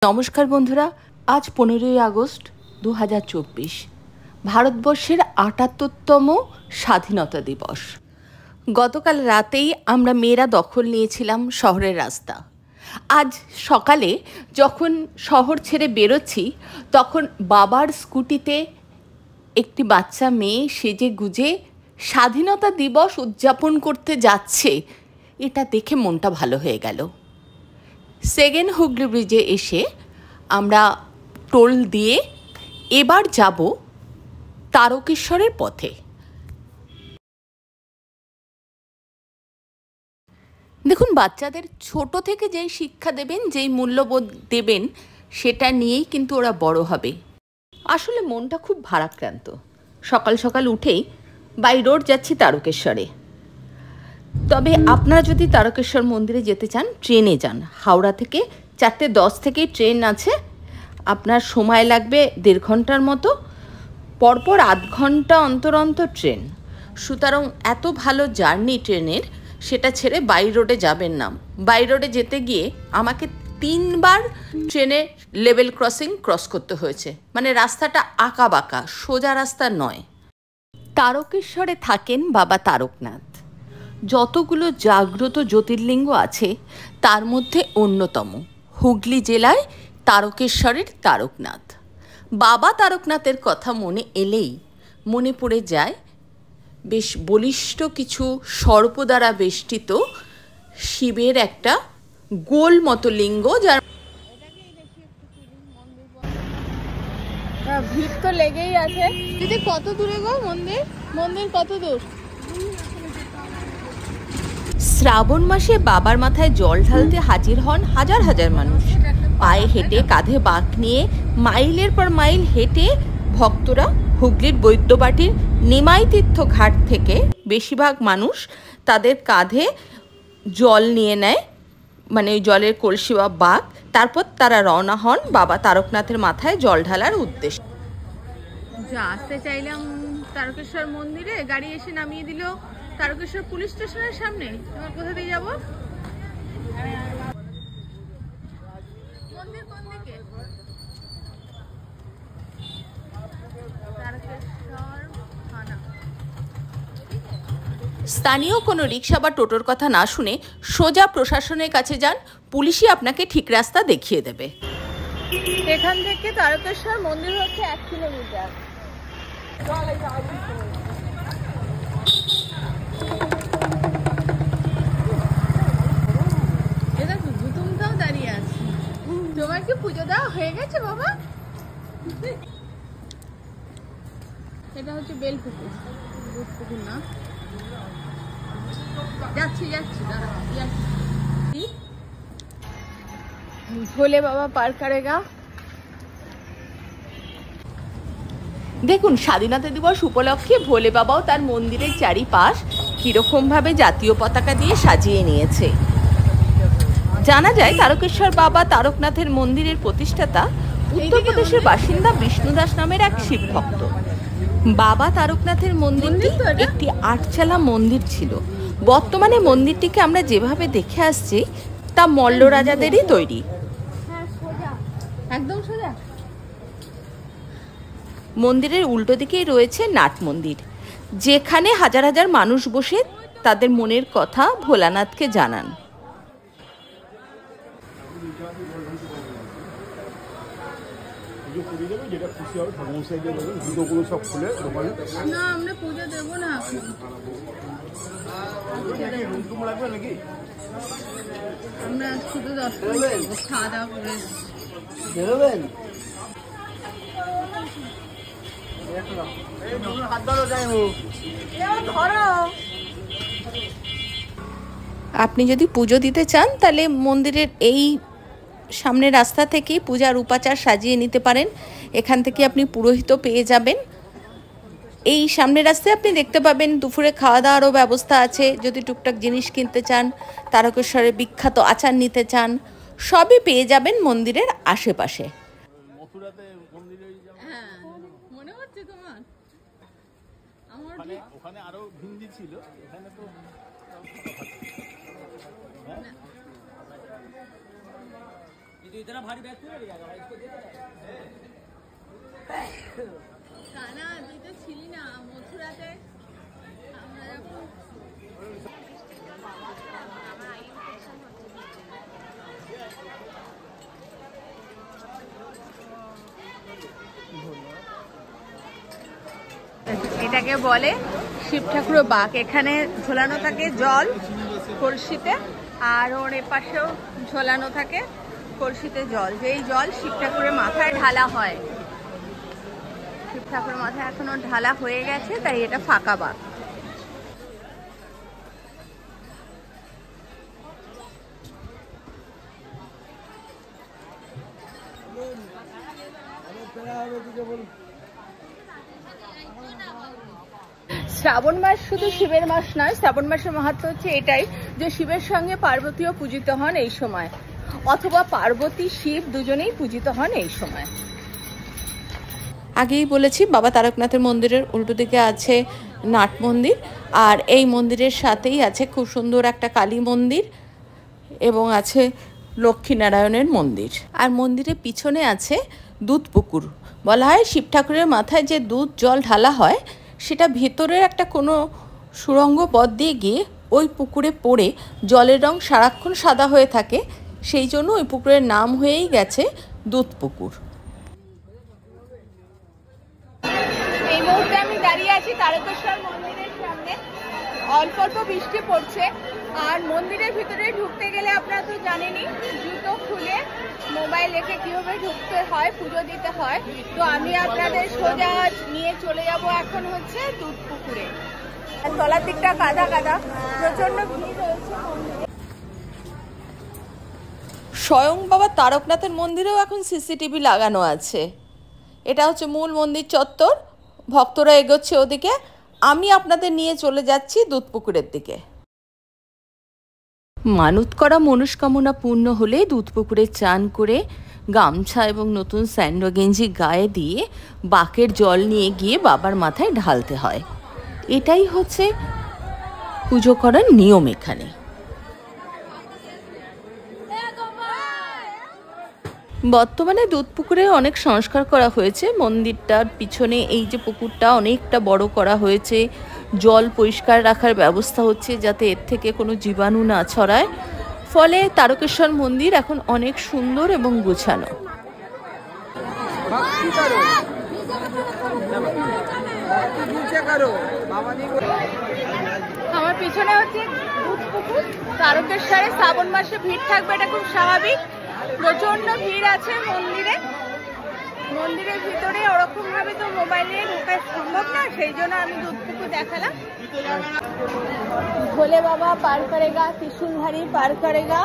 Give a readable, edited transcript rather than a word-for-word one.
নমস্কার বন্ধুরা, আজ 15ই আগস্ট 2024 ভারতবর্ষের ৭৮তম স্বাধীনতা দিবস। গতকাল রাতেই আমরা মেয়েরা দখল নিয়েছিলাম শহরের রাস্তা। আজ সকালে যখন শহর ছেড়ে বেরোচ্ছি তখন বাবার স্কুটিতে একটি বাচ্চা মেয়ে সেজে গুজে স্বাধীনতা দিবস উদযাপন করতে যাচ্ছে, এটা দেখে মনটা ভালো হয়ে গেল। সেকেন্ড হুগলি ব্রিজে এসে আমরা টোল দিয়ে এবার যাব তারকেশ্বরের পথে। দেখুন, বাচ্চাদের ছোট থেকে যেই শিক্ষা দেবেন, যেই মূল্যবোধ দেবেন, সেটা নিয়েই কিন্তু ওরা বড় হবে। আসলে মনটা খুব ভারাক্রান্ত। সকাল সকাল উঠেই বাই রোড যাচ্ছি তারকেশ্বরে। তবে আপনারা যদি তারকেশ্বর মন্দিরে যেতে চান ট্রেনে যান। হাওড়া থেকে 4:10 থেকে ট্রেন আছে, আপনার সময় লাগবে 1.5 ঘন্টার মতো, পরপর 0.5 ঘন্টা অন্তর অন্তর ট্রেন। সুতরাং এত ভালো জার্নি ট্রেনের, সেটা ছেড়ে বাই রোডে যাবেন না। বাই রোডে যেতে গিয়ে আমাকে 3 বার ট্রেনে লেভেল ক্রস করতে হয়েছে, মানে রাস্তাটা আঁকা বাঁকা, সোজা রাস্তা নয়। তারকেশ্বরে থাকেন বাবা তারকনাথ। যতগুলো জাগ্রত জ্যোতির্লিঙ্গ আছে তার মধ্যে অন্যতম হুগলি জেলায় তারকেশ্বরের তারকনাথ। বাবা তারকনাথের কথা মনে এলেই মনে পড়ে যায় বেশ বলিষ্ঠ কিছু সর্প দ্বারা বেষ্টিত শিবের একটা গোল মতো লিঙ্গ, যার ভিড় তো লেগেই আছে। দিদি কত দূরে গো মন্দির কত দূর? শ্রাবণ মাসে বাবার মাথায় জল ঢালতে হাজির হন হাজার হাজার মানুষ। পায়ে হেঁটে, কাঁধে বাঁক নিয়ে মাইলের পর মাইল হেঁটে ভক্তরা হুগলির বৈদ্যবাটির নিমাই তীর্থ ঘাট থেকে বেশিরভাগ মানুষ তাদের কাঁধে জল নিয়ে নেয়, মানে ওই জলের কলসি বা বাঁক। তারপর তারা রওনা হন বাবা তারকনাথের মাথায় জল ঢালার উদ্দেশ্যে। যা আসতে চাইলাম তারকেশ্বর মন্দিরে, গাড়ি এসে নামিয়ে দিল তারকেশ্বর পুলিশ স্টেশনের সামনে। এবার কোথা দিয়ে যাবো? মন্দির কোন দিকে? তারকেশ্বর থানা। স্থানীয় কোনো রিক্সা বা টোটোর কথা না শুনে সোজা প্রশাসনের কাছে যান, পুলিশই আপনাকে ঠিক রাস্তা দেখিয়ে দেবে। এখান থেকে তারকেশ্বর মন্দির হচ্ছে 1 কিলোমিটার। এটা গুতুমটাও দাঁড়িয়ে আছে। তোমার কি পুজো দেওয়া হয়ে গেছে বাবা? এটা হচ্ছে বেলপুকুর, পুকুর না। যাচ্ছি ভোলে বাবা পার করেগা। দেখুন, স্বাধীনতা দিবস উপলক্ষে ভোলে বাবাও তার মন্দিরের চারিপাশ কিরকমভাবে জাতীয় পতাকা দিয়ে সাজিয়ে নিয়েছে। জানা যায় তারকেশ্বর বাবা তারকনাথের মন্দিরের প্রতিষ্ঠাতা উত্তরপ্রদেশের বাসিন্দা বিষ্ণুদাস নামের এক শিব ভক্ত। বাবা তারকনাথের মন্দিরটি একটি 8চালা মন্দির ছিল। বর্তমানে মন্দিরটিকে আমরা যেভাবে দেখে আসছি তা মল্ল রাজাদেরই তৈরি। একদম সোজা। মন্দিরের উল্টো দিকেই রয়েছে নাট মন্দির, যেখানে হাজার হাজার মানুষ বসে তাদের মনের কথা ভোলানাথকে জানান। না, আমরা পুজো দেবো না এখন। আমরা শুধু দর্শন করবো, খাওয়া দাওয়া করে বেরোবেন। আপনি যদি পুজো দিতে চান তাহলে মন্দিরের এই সামনের রাস্তা থেকেই পূজার উপাচার সাজিয়ে নিতে পারেন। এখান থেকে আপনি পুরোহিত পেয়ে যাবেন। এই সামনের রাস্তায় আপনি দেখতে পাবেন দুপুরে খাওয়া দাওয়ারও ব্যবস্থা আছে। যদি টুকটাক জিনিস কিনতে চান, তারকেশ্বরের বিখ্যাত আচার নিতে চান, সবই পেয়ে যাবেন মন্দিরের আশেপাশে। হ্যাঁ, মনে হচ্ছে তোমার? আমার ওখানে আরো হিন্দি ছিল, এখানে তো इतना भारी बैग क्यों ले गया भाई, इसको दे दे। কানা তুই তো ছিলি না মথুরাতে, আমরা যখন এটাকে বলে শিব ঠাকুরের বাঁক। এখানে ঝোলানো থাকে জল কলসিতে, আর ওর এপাশেও ঝোলানো থাকে কলসিতে জল, যেই জল শিব ঠাকুরের মাথায় ঢালা হয়। শিব ঠাকুরের মাথায় এখনো ঢালা হয়ে গেছে, তাই এটা ফাঁকা বাঁক। শ্রাবণ মাস শুধু শিবের মাস নয়, শ্রাবণ মাসের মাহাত্ম্য হচ্ছে এটাই যে শিবের সঙ্গে পার্বতীও পূজিত হন এই সময়, অথবা পার্বতী শিব দুজনেই পূজিত হন এই সময়। আগেই বলেছি বাবা তারকনাথের মন্দিরের উল্টো দিকে আছে নাট মন্দির, আর এই মন্দিরের সাথেই আছে খুব সুন্দর একটা কালী মন্দির এবং আছে লক্ষ্মীনারায়ণের মন্দির। আর মন্দিরের পিছনে আছে দুধ পুকুর। বলা হয় শিব ঠাকুরের মাথায় যে দুধ জল ঢালা হয় সেটা ভেতরের একটা কোনো সুড়ঙ্গ পথ দিয়ে গিয়ে ওই পুকুরে পড়ে জলের রং সারাক্ষণ সাদা হয়ে থাকে, সেই জন্য ওই পুকুরের নাম হয়েই গেছে দুধ পুকুর। এই মুহূর্তে আমি দাঁড়িয়ে আছি তারকেশ্বর মন্দিরের সামনে। অল্প অল্প বৃষ্টি পড়ছে, আর মন্দিরের ভিতরে ঢুকতে গেলে আপনারা তো জানেনই জুতো খুলে মোবাইল রেখে কিভাবে ঢুকতে হয়, পুজো দিতে হয়। তো আমি আপনাদের সোজা নিয়ে চলে যাব এখন হচ্ছে দুধ পুকুরে। তলার দিকটা কাদা কাদা, প্রচন্ড ভিড় রয়েছে মন্দিরে। স্বয়ং বাবা তারকনাথের মন্দিরেও এখন সিসিটিভি লাগানো আছে। এটা হচ্ছে মূল মন্দির চত্বর, ভক্তরা এগোচ্ছে ওদিকে, আমি আপনাদের নিয়ে চলে যাচ্ছি দুধ পুকুরের দিকে। মানত করা মনস্কামনা পূর্ণ হলে দুধ পুকুরে চান করে গামছা এবং নতুন স্যান্ডো গেঞ্জি গায়ে দিয়ে বাকের জল নিয়ে গিয়ে বাবার মাথায় ঢালতে হয়। এটাই হচ্ছে পুজো করার নিয়ম এখানে। বর্তমানে দুধ পুকুরে অনেক সংস্কার করা হয়েছে। মন্দিরটার পিছনে এই যে পুকুরটা অনেকটা বড় করা হয়েছে, জল পরিষ্কার রাখার ব্যবস্থা হচ্ছে যাতে এর থেকে কোনো জীবাণু না ছড়ায়, ফলে তারকেশ্বর মন্দির এখন অনেক সুন্দর এবং গোছানো। আমার পিছনে হচ্ছে দুধ পুকুর। তারকেশ্বরে শ্রাবণ মাসে ভিড় থাকবে, এটা খুব স্বাভাবিক। প্রচন্ড ভিড় আছে মন্দিরে। মন্দিরের ভিতরে ওরকম ভাবে তো মোবাইল নিয়ে ঢোকা সম্ভব না, সেই জন্য আমি দুধ পুকুর দেখালাম। ভোলে বাবা পার করেগা, ত্রিশূলধারী পার করেগা।